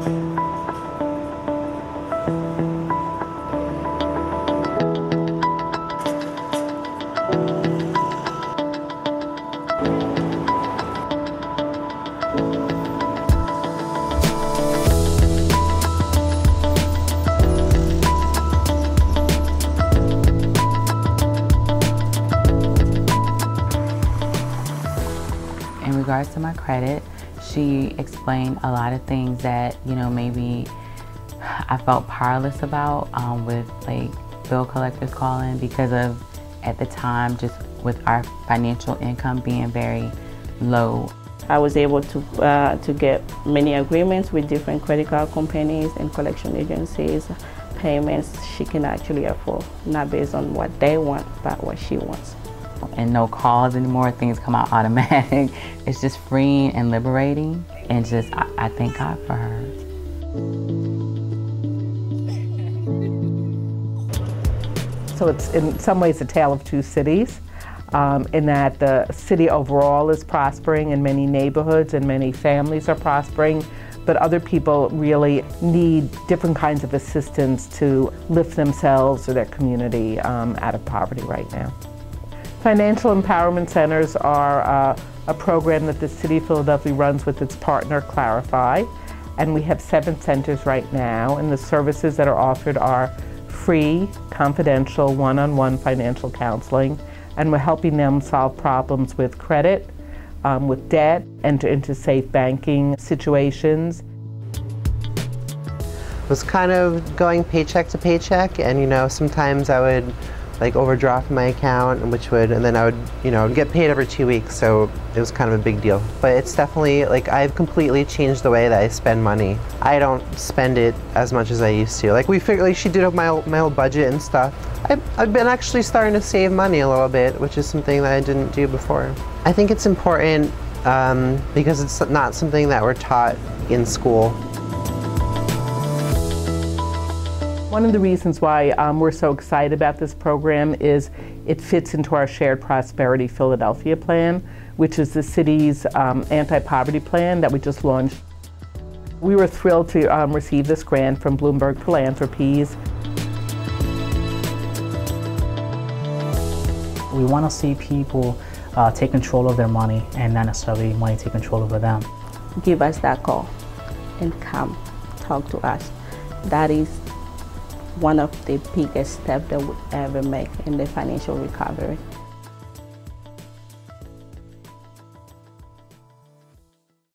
In regards to my credit, she explained a lot of things that, maybe I felt powerless about with like bill collectors calling because of, at the time, just with our financial income being very low. I was able to get many agreements with different credit card companies and collection agencies, payments she can actually afford, not based on what they want, but what she wants. And no calls anymore, things come out automatic. It's just freeing and liberating, and just, I thank God for her. So it's in some ways a tale of two cities, in that the city overall is prospering and many neighborhoods and many families are prospering, but other people really need different kinds of assistance to lift themselves or their community out of poverty right now. Financial Empowerment Centers are a program that the City of Philadelphia runs with its partner Clarify, and we have 7 centers right now, and the services that are offered are free, confidential, one-on-one financial counseling, and we're helping them solve problems with credit, with debt, enter into safe banking situations. It was kind of going paycheck to paycheck, and sometimes I would overdraft my account, and then I would, get paid every 2 weeks, so it was kind of a big deal. But it's definitely, I've completely changed the way that I spend money. I don't spend it as much as I used to. We figured, she did my whole budget and stuff. I've been actually starting to save money a little bit, which is something that I didn't do before. I think it's important because it's not something that we're taught in school. One of the reasons why we're so excited about this program is it fits into our Shared Prosperity Philadelphia plan, which is the city's anti-poverty plan that we just launched. We were thrilled to receive this grant from Bloomberg Philanthropies. We want to see people take control of their money and not necessarily money take control over them. Give us that call and come talk to us. That is one of the biggest steps that we ever make in the financial recovery.